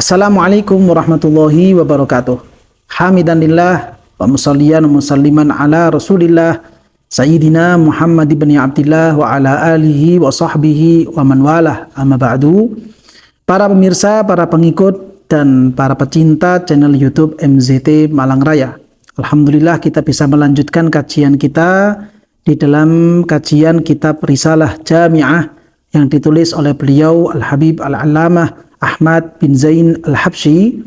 Assalamualaikum warahmatullahi wabarakatuh. Hamidanillah wa musalliyan wa musalliman ala Rasulillah Sayyidina Muhammad ibn Abdillah wa ala alihi wa sahbihi wa man walah. Amma ba'du. Para pemirsa, para pengikut dan para pecinta channel YouTube MZT Malang Raya. Alhamdulillah kita bisa melanjutkan kajian kita di dalam kajian kitab Risalah Jami'ah yang ditulis oleh beliau Al-Habib Al-Allamah Ahmad bin Zain Al-Habsyi,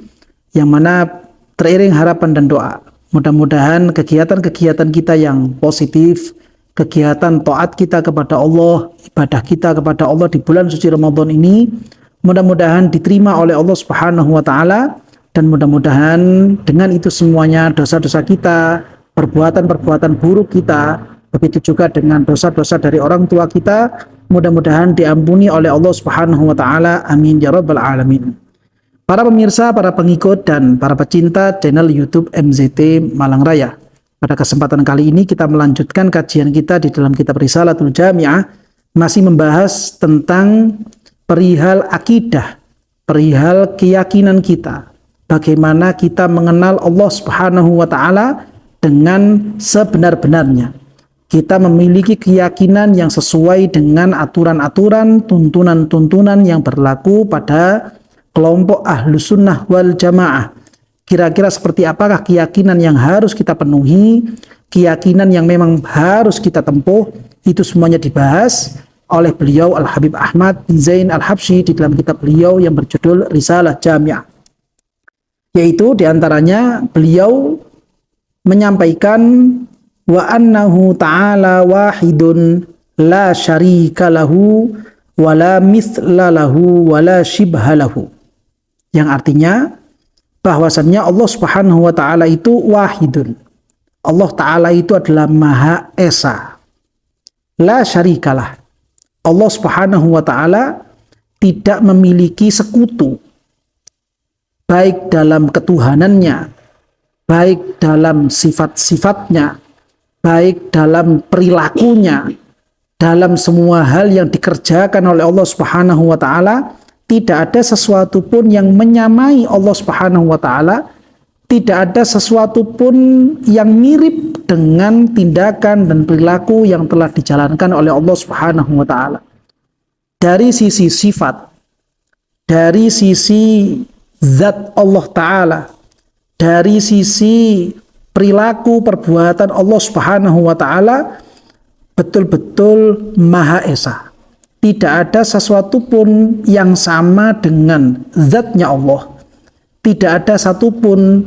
yang mana teriring harapan dan doa mudah-mudahan kegiatan-kegiatan kita yang positif, kegiatan taat kita kepada Allah, ibadah kita kepada Allah di bulan suci Ramadan ini mudah-mudahan diterima oleh Allah Subhanahu wa taala, dan mudah-mudahan dengan itu semuanya dosa-dosa kita, perbuatan-perbuatan buruk kita, begitu juga dengan dosa-dosa dari orang tua kita, mudah-mudahan diampuni oleh Allah Subhanahu wa taala. Amin ya rabbal alamin. Para pemirsa, para pengikut dan para pecinta channel YouTube MZT Malang Raya. Pada kesempatan kali ini kita melanjutkan kajian kita di dalam kitab Risalatul Jami'ah, masih membahas tentang perihal akidah, perihal keyakinan kita. Bagaimana kita mengenal Allah Subhanahu wa taala dengan sebenar-benarnya. Kita memiliki keyakinan yang sesuai dengan aturan-aturan, tuntunan-tuntunan yang berlaku pada kelompok Ahlus Sunnah wal Jamaah. Kira-kira seperti apakah keyakinan yang harus kita penuhi, keyakinan yang memang harus kita tempuh, itu semuanya dibahas oleh beliau Al-Habib Ahmad bin Zain Al-Habsyi di dalam kitab beliau yang berjudul Risalah Jami'ah. Yaitu diantaranya beliau menyampaikan wa annahu ta'ala wahidun la syarika lahu wa la mithla lahu wa la shibha lahu, yang artinya bahwasannya Allah Subhanahu wa taala itu wahidun. Allah taala itu adalah Maha Esa. La syarikalah. Allah Subhanahu wa taala tidak memiliki sekutu, baik dalam ketuhanannya, baik dalam sifat-sifatnya, baik dalam perilakunya, dalam semua hal yang dikerjakan oleh Allah Subhanahu wa taala. Tidak ada sesuatu pun yang menyamai Allah Subhanahu wa taala, tidak ada sesuatu pun yang mirip dengan tindakan dan perilaku yang telah dijalankan oleh Allah Subhanahu wa taala. Dari sisi sifat, dari sisi zat Allah taala, dari sisi perilaku perbuatan Allah Subhanahu wa taala betul-betul Maha Esa. Tidak ada sesuatu pun yang sama dengan zatnya Allah. Tidak ada satupun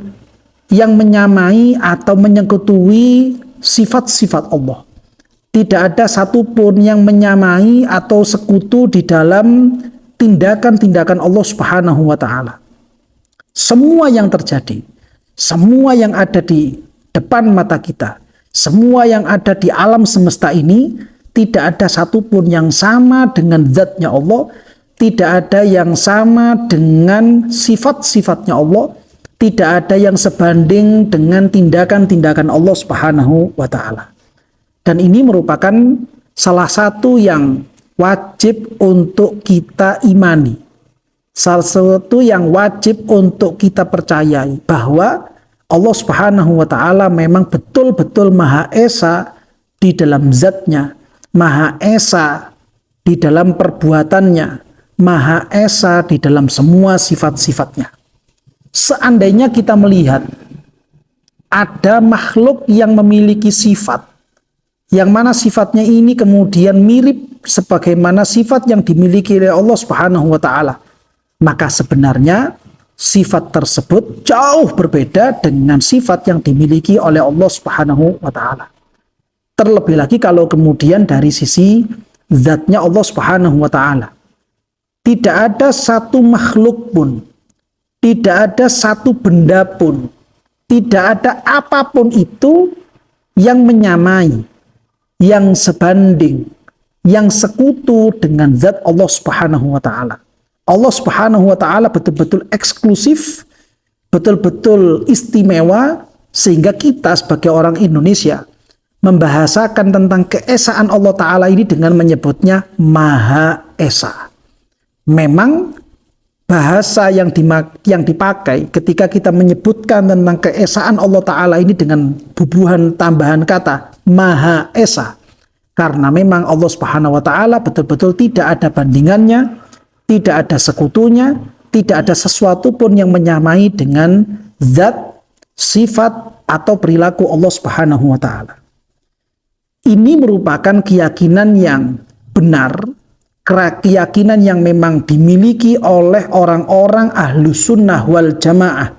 yang menyamai atau menyekutui sifat-sifat Allah. Tidak ada satupun yang menyamai atau sekutu di dalam tindakan-tindakan Allah Subhanahu wa taala. Semua yang terjadi, semua yang ada di depan mata kita, semua yang ada di alam semesta ini, tidak ada satupun yang sama dengan zatnya Allah, tidak ada yang sama dengan sifat-sifatnya Allah, tidak ada yang sebanding dengan tindakan-tindakan Allah Subhanahu wa taala. Dan ini merupakan salah satu yang wajib untuk kita imani. Salah satu yang wajib untuk kita percayai, bahwa Allah Subhanahu wa taala memang betul-betul Maha Esa di dalam zatnya, Maha Esa di dalam perbuatannya, Maha Esa di dalam semua sifat-sifatnya. Seandainya kita melihat ada makhluk yang memiliki sifat, yang mana sifatnya ini kemudian mirip sebagaimana sifat yang dimiliki oleh Allah Subhanahu wa taala, maka sebenarnya sifat tersebut jauh berbeda dengan sifat yang dimiliki oleh Allah Subhanahu wa taala. Terlebih lagi kalau kemudian dari sisi zatnya Allah Subhanahu wa taala, tidak ada satu makhluk pun, tidak ada satu benda pun, tidak ada apapun itu yang menyamai, yang sebanding, yang sekutu dengan zat Allah Subhanahu wa taala. Allah Subhanahu wa taala betul-betul eksklusif, betul-betul istimewa, sehingga kita sebagai orang Indonesia membahasakan tentang keesaan Allah taala ini dengan menyebutnya Maha Esa. Memang bahasa yang dipakai ketika kita menyebutkan tentang keesaan Allah Ta'ala ini dengan bubuhan tambahan kata Maha Esa. Karena memang Allah Subhanahu wa Ta'ala betul-betul tidak ada bandingannya, tidak ada sekutunya, tidak ada sesuatu pun yang menyamai dengan zat, sifat, atau perilaku Allah Subhanahu wa Ta'ala. Ini merupakan keyakinan yang benar, keyakinan yang memang dimiliki oleh orang-orang ahlu sunnah wal jamaah,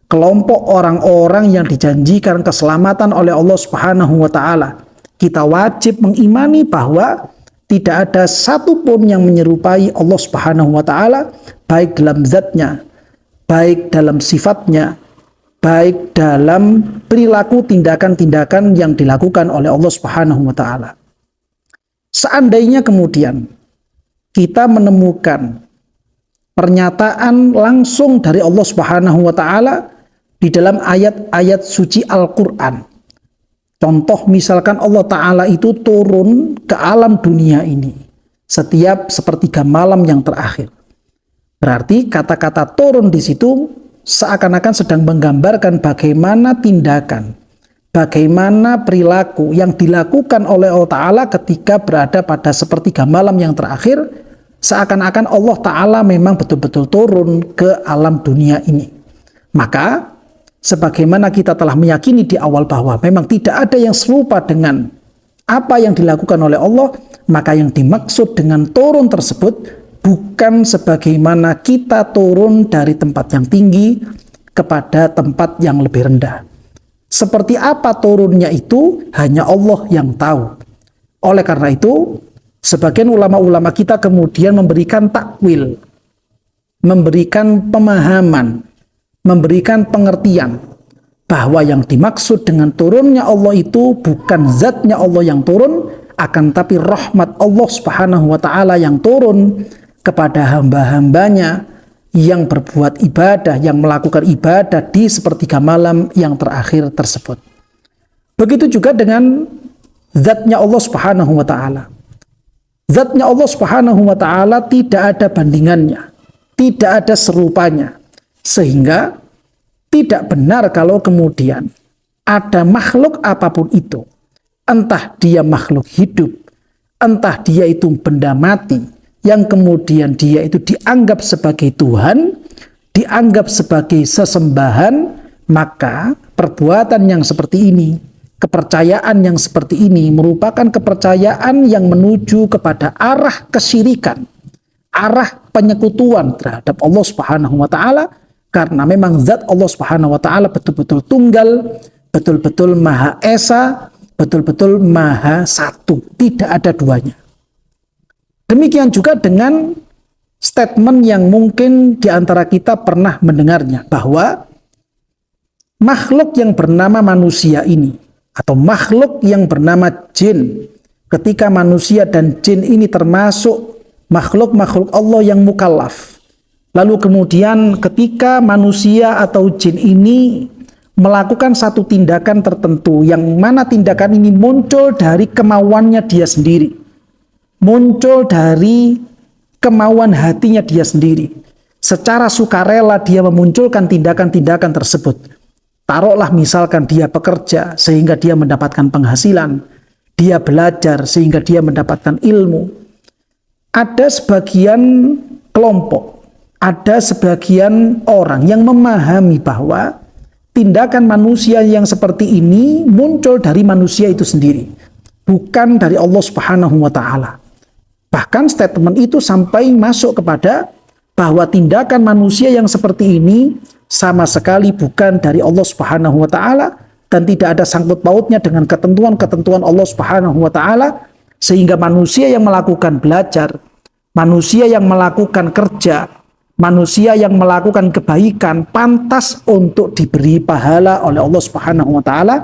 kelompok orang-orang yang dijanjikan keselamatan oleh Allah Subhanahu wa Ta'ala. Kita wajib mengimani bahwa tidak ada satupun yang menyerupai Allah Subhanahu wa Ta'ala, baik dalam zatnya, baik dalam sifatnya, baik dalam perilaku tindakan-tindakan yang dilakukan oleh Allah Subhanahu wa Ta'ala. Seandainya kemudian kita menemukan pernyataan langsung dari Allah Subhanahu wa Ta'ala di dalam ayat-ayat suci Al-Qur'an. Contoh misalkan Allah Ta'ala itu turun ke alam dunia ini setiap sepertiga malam yang terakhir. Berarti kata-kata turun di situ seakan-akan sedang menggambarkan bagaimana tindakan, bagaimana perilaku yang dilakukan oleh Allah Ta'ala ketika berada pada sepertiga malam yang terakhir. Seakan-akan Allah Ta'ala memang betul-betul turun ke alam dunia ini. Maka sebagaimana kita telah meyakini di awal bahwa memang tidak ada yang serupa dengan apa yang dilakukan oleh Allah, maka yang dimaksud dengan turun tersebut bukan sebagaimana kita turun dari tempat yang tinggi kepada tempat yang lebih rendah. Seperti apa turunnya itu hanya Allah yang tahu. Oleh karena itu, sebagian ulama-ulama kita kemudian memberikan takwil, memberikan pemahaman, memberikan pengertian bahwa yang dimaksud dengan turunnya Allah itu bukan zatnya Allah yang turun, akan tapi rahmat Allah Subhanahu wa Ta'ala yang turun kepada hamba-hambanya yang berbuat ibadah, yang melakukan ibadah di sepertiga malam yang terakhir tersebut. Begitu juga dengan zatnya Allah Subhanahu wa Ta'ala. Zatnya Allah Subhanahu wa Ta'ala tidak ada bandingannya, tidak ada serupanya, sehingga tidak benar kalau kemudian ada makhluk apapun itu, entah dia makhluk hidup, entah dia itu benda mati, yang kemudian dia itu dianggap sebagai Tuhan, dianggap sebagai sesembahan, maka perbuatan yang seperti ini, kepercayaan yang seperti ini merupakan kepercayaan yang menuju kepada arah kesyirikan, arah penyekutuan terhadap Allah Subhanahu wa Ta'ala, karena memang zat Allah Subhanahu wa Ta'ala betul-betul tunggal, betul-betul Maha Esa, betul-betul Maha Satu, tidak ada duanya. Demikian juga dengan statement yang mungkin di antara kita pernah mendengarnya, bahwa makhluk yang bernama manusia ini, atau makhluk yang bernama jin, ketika manusia dan jin ini termasuk makhluk-makhluk Allah yang mukallaf. Lalu kemudian ketika manusia atau jin ini melakukan satu tindakan tertentu, yang mana tindakan ini muncul dari kemauannya dia sendiri, muncul dari kemauan hatinya dia sendiri, secara sukarela dia memunculkan tindakan-tindakan tersebut. Taruhlah misalkan dia bekerja sehingga dia mendapatkan penghasilan, dia belajar sehingga dia mendapatkan ilmu. Ada sebagian kelompok, ada sebagian orang yang memahami bahwa tindakan manusia yang seperti ini muncul dari manusia itu sendiri, bukan dari Allah Subhanahu wa Ta'ala. Bahkan statement itu sampai masuk kepada bahwa tindakan manusia yang seperti ini sama sekali bukan dari Allah Subhanahu wa Ta'ala, dan tidak ada sangkut pautnya dengan ketentuan-ketentuan Allah Subhanahu wa Ta'ala, sehingga manusia yang melakukan belajar, manusia yang melakukan kerja, manusia yang melakukan kebaikan pantas untuk diberi pahala oleh Allah Subhanahu wa Ta'ala,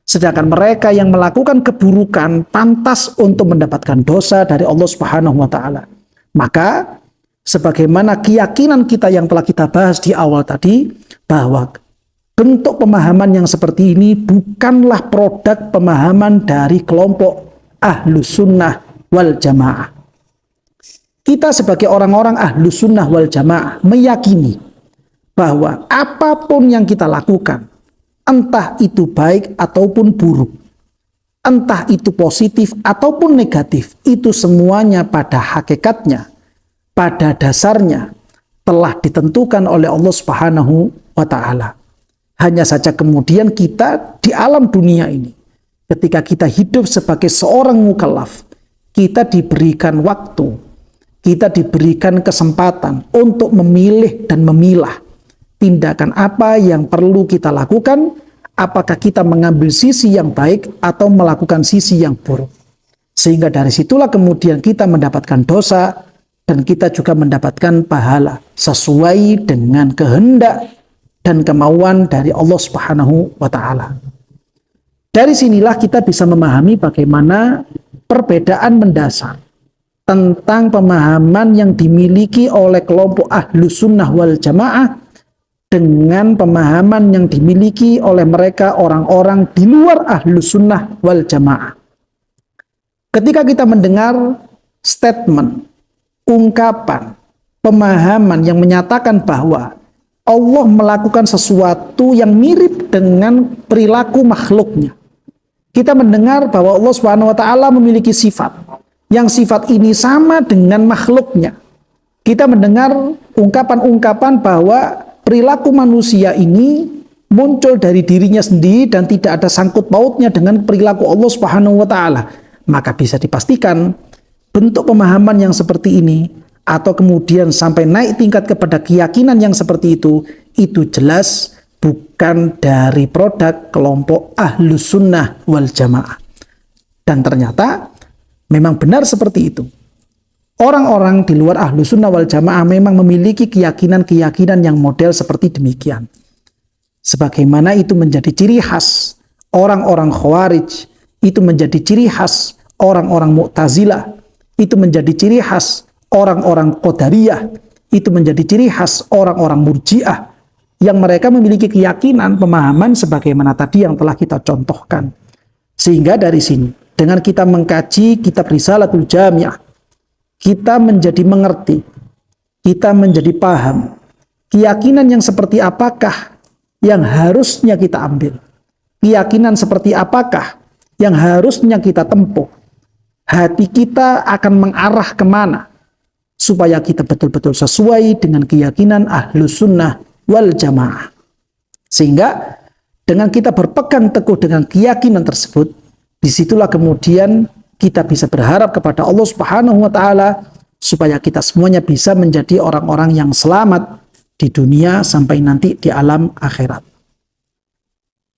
sedangkan mereka yang melakukan keburukan pantas untuk mendapatkan dosa dari Allah Subhanahu wa Ta'ala. Maka sebagaimana keyakinan kita yang telah kita bahas di awal tadi, bahwa bentuk pemahaman yang seperti ini bukanlah produk pemahaman dari kelompok Ahlus Sunnah wal Jamaah. Kita sebagai orang-orang ahlus sunnah wal jamaah meyakini bahwa apapun yang kita lakukan, entah itu baik ataupun buruk, entah itu positif ataupun negatif, itu semuanya pada hakikatnya, pada dasarnya telah ditentukan oleh Allah Subhanahu wa Ta'ala. Hanya saja kemudian kita di alam dunia ini, ketika kita hidup sebagai seorang mukallaf, kita diberikan waktu, kita diberikan kesempatan untuk memilih dan memilah tindakan apa yang perlu kita lakukan, apakah kita mengambil sisi yang baik atau melakukan sisi yang buruk. Sehingga dari situlah kemudian kita mendapatkan dosa dan kita juga mendapatkan pahala sesuai dengan kehendak dan kemauan dari Allah Subhanahu wa Ta'ala. Dari sinilah kita bisa memahami bagaimana perbedaan mendasar tentang pemahaman yang dimiliki oleh kelompok Ahlus Sunnah wal Jamaah dengan pemahaman yang dimiliki oleh mereka orang-orang di luar Ahlus Sunnah wal Jamaah. Ketika kita mendengar statement, ungkapan, pemahaman yang menyatakan bahwa Allah melakukan sesuatu yang mirip dengan perilaku makhluknya, kita mendengar bahwa Allah Subhanahu wa Ta'ala memiliki sifat yang sifat ini sama dengan makhluknya. Kita mendengar ungkapan-ungkapan bahwa perilaku manusia ini muncul dari dirinya sendiri dan tidak ada sangkut pautnya dengan perilaku Allah Subhanahu wa Ta'ala. Maka bisa dipastikan bentuk pemahaman yang seperti ini atau kemudian sampai naik tingkat kepada keyakinan yang seperti itu jelas bukan dari produk kelompok Ahlus Sunnah wal Jamaah. Dan ternyata memang benar seperti itu. Orang-orang di luar Ahlus Sunnah wal Jamaah memang memiliki keyakinan-keyakinan yang model seperti demikian. Sebagaimana itu menjadi ciri khas orang-orang Khawarij, itu menjadi ciri khas orang-orang Mu'tazilah, itu menjadi ciri khas orang-orang Qadariyah, itu menjadi ciri khas orang-orang Murji'ah, yang mereka memiliki keyakinan, pemahaman sebagaimana tadi yang telah kita contohkan. Sehingga dari sini, dengan kita mengkaji kitab Risalatul Jami'ah, kita menjadi mengerti, kita menjadi paham, keyakinan yang seperti apakah yang harusnya kita ambil, keyakinan seperti apakah yang harusnya kita tempuh, hati kita akan mengarah kemana, supaya kita betul-betul sesuai dengan keyakinan Ahlus Sunnah wal Jamaah. Sehingga dengan kita berpegang teguh dengan keyakinan tersebut, disitulah kemudian kita bisa berharap kepada Allah Subhanahu wa Ta'ala supaya kita semuanya bisa menjadi orang-orang yang selamat di dunia sampai nanti di alam akhirat.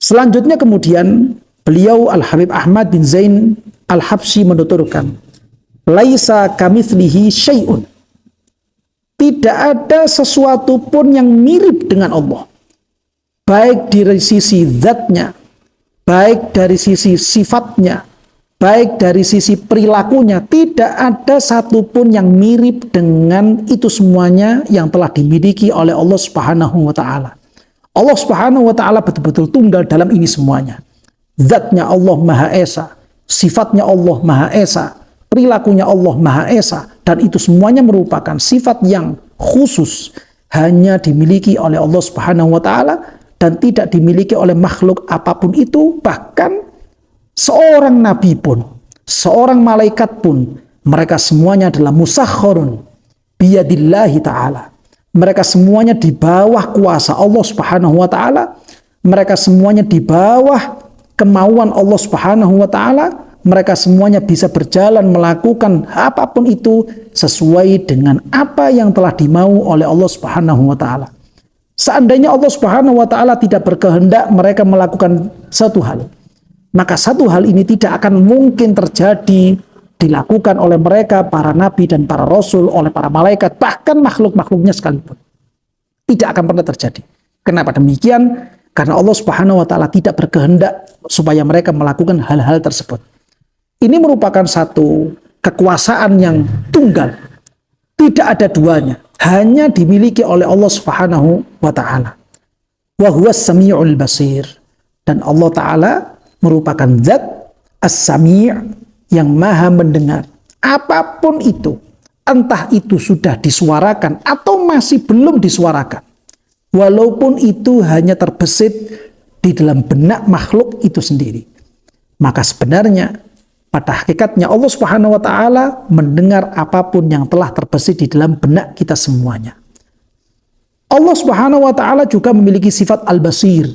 Selanjutnya kemudian beliau Al-Habib Ahmad bin Zain Al-Habsyi menuturkan, laisa kamitslihi syai'un. Tidak ada sesuatu pun yang mirip dengan Allah. Baik dari sisi zatnya, baik dari sisi sifatnya, baik dari sisi perilakunya, tidak ada satupun yang mirip dengan itu semuanya yang telah dimiliki oleh Allah Subhanahu wa Ta'ala. Allah Subhanahu wa Ta'ala betul-betul tunggal dalam ini semuanya. Zatnya Allah Maha Esa, sifatnya Allah Maha Esa, perilakunya Allah Maha Esa, dan itu semuanya merupakan sifat yang khusus hanya dimiliki oleh Allah Subhanahu wa Ta'ala dan tidak dimiliki oleh makhluk apapun itu. Bahkan seorang nabi pun, seorang malaikat pun, mereka semuanya adalah musakhkharun biyadillahi ta'ala. Mereka semuanya di bawah kuasa Allah Subhanahu wa Ta'ala. Mereka semuanya di bawah kemauan Allah Subhanahu wa Ta'ala. Mereka semuanya bisa berjalan melakukan apapun itu sesuai dengan apa yang telah dimau oleh Allah Subhanahu wa Ta'ala. Seandainya Allah Subhanahu wa Ta'ala tidak berkehendak mereka melakukan satu hal, maka satu hal ini tidak akan mungkin terjadi dilakukan oleh mereka, para nabi dan para rasul, oleh para malaikat, bahkan makhluk-makhluknya sekalipun. Tidak akan pernah terjadi. Kenapa demikian? Karena Allah Subhanahu wa Ta'ala tidak berkehendak supaya mereka melakukan hal-hal tersebut. Ini merupakan satu kekuasaan yang tunggal. Tidak ada duanya. Hanya dimiliki oleh Allah Subhanahu wa Ta'ala. Wa huwas sami'ul basir. Dan Allah Ta'ala merupakan zat as-sami' yang maha mendengar. Apapun itu, entah itu sudah disuarakan atau masih belum disuarakan, walaupun itu hanya terbesit di dalam benak makhluk itu sendiri, maka sebenarnya pada hakikatnya Allah Subhanahu wa taala mendengar apapun yang telah terbesit di dalam benak kita semuanya. Allah Subhanahu wa taala juga memiliki sifat al-basir,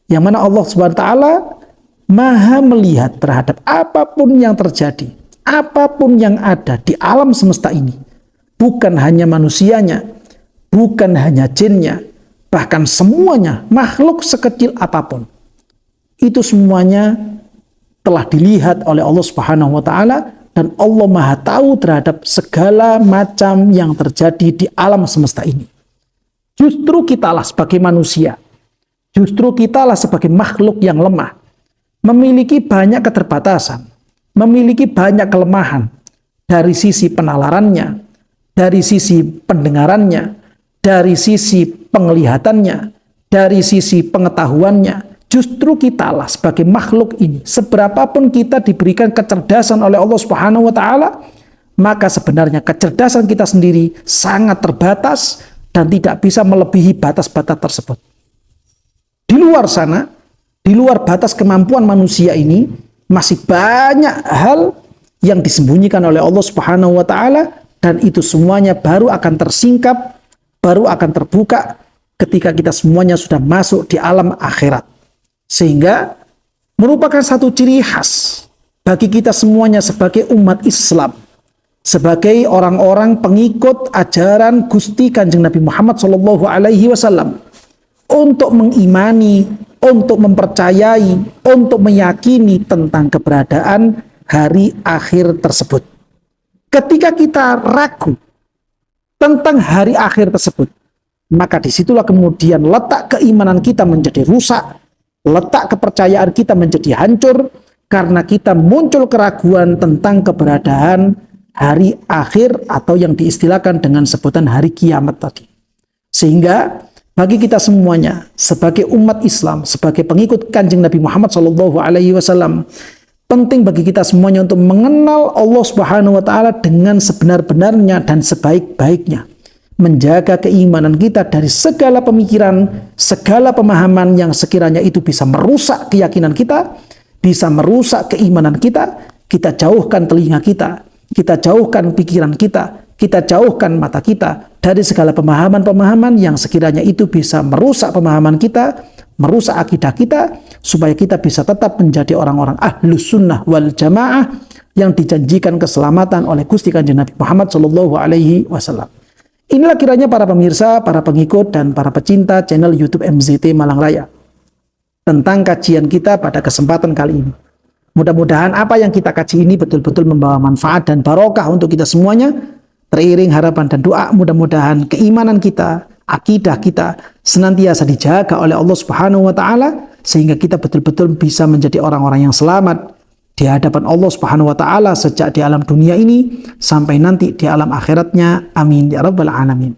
yang mana Allah Subhanahu wa taala maha melihat terhadap apapun yang terjadi, apapun yang ada di alam semesta ini. Bukan hanya manusianya, bukan hanya jinnya, bahkan semuanya, makhluk sekecil apapun. Itu semuanya telah dilihat oleh Allah Subhanahu wa taala, dan Allah maha tahu terhadap segala macam yang terjadi di alam semesta ini. Justru kitalah sebagai manusia, justru kitalah sebagai makhluk yang lemah, memiliki banyak keterbatasan, memiliki banyak kelemahan dari sisi penalarannya, dari sisi pendengarannya, dari sisi penglihatannya, dari sisi pengetahuannya. Justru kitalah sebagai makhluk ini, seberapapun kita diberikan kecerdasan oleh Allah Subhanahu wa taala, maka sebenarnya kecerdasan kita sendiri sangat terbatas dan tidak bisa melebihi batas-batas tersebut. Di luar sana, di luar batas kemampuan manusia ini, masih banyak hal yang disembunyikan oleh Allah Subhanahu wa taala, dan itu semuanya baru akan tersingkap, baru akan terbuka ketika kita semuanya sudah masuk di alam akhirat. Sehingga merupakan satu ciri khas bagi kita semuanya sebagai umat Islam, sebagai orang-orang pengikut ajaran Gusti Kanjeng Nabi Muhammad SAW, untuk mengimani, untuk mempercayai, untuk meyakini tentang keberadaan hari akhir tersebut. Ketika kita ragu tentang hari akhir tersebut, maka disitulah kemudian letak keimanan kita menjadi rusak, letak kepercayaan kita menjadi hancur, karena kita muncul keraguan tentang keberadaan hari akhir atau yang diistilahkan dengan sebutan hari kiamat tadi. Sehingga bagi kita semuanya sebagai umat Islam, sebagai pengikut Kanjeng Nabi Muhammad SAW, penting bagi kita semuanya untuk mengenal Allah Subhanahu wa taala dengan sebenar-benarnya dan sebaik-baiknya. Menjaga keimanan kita dari segala pemikiran, segala pemahaman yang sekiranya itu bisa merusak keyakinan kita, bisa merusak keimanan kita. Kita jauhkan telinga kita jauhkan pikiran kita jauhkan mata kita dari segala pemahaman-pemahaman yang sekiranya itu bisa merusak pemahaman kita, merusak akidah kita, supaya kita bisa tetap menjadi orang-orang ahlus sunnah wal jamaah yang dijanjikan keselamatan oleh Gusti Kanjeng Nabi Muhammad SAW. Inilah kiranya para pemirsa, para pengikut, dan para pecinta channel YouTube MZT Malang Raya tentang kajian kita pada kesempatan kali ini. Mudah-mudahan apa yang kita kaji ini betul-betul membawa manfaat dan barokah untuk kita semuanya. Teriring harapan dan doa, mudah-mudahan keimanan kita, akidah kita senantiasa dijaga oleh Allah Subhanahu wa taala, sehingga kita betul-betul bisa menjadi orang-orang yang selamat di hadapan Allah Subhanahu wa taala sejak di alam dunia ini sampai nanti di alam akhiratnya. Amin ya rabbal alamin.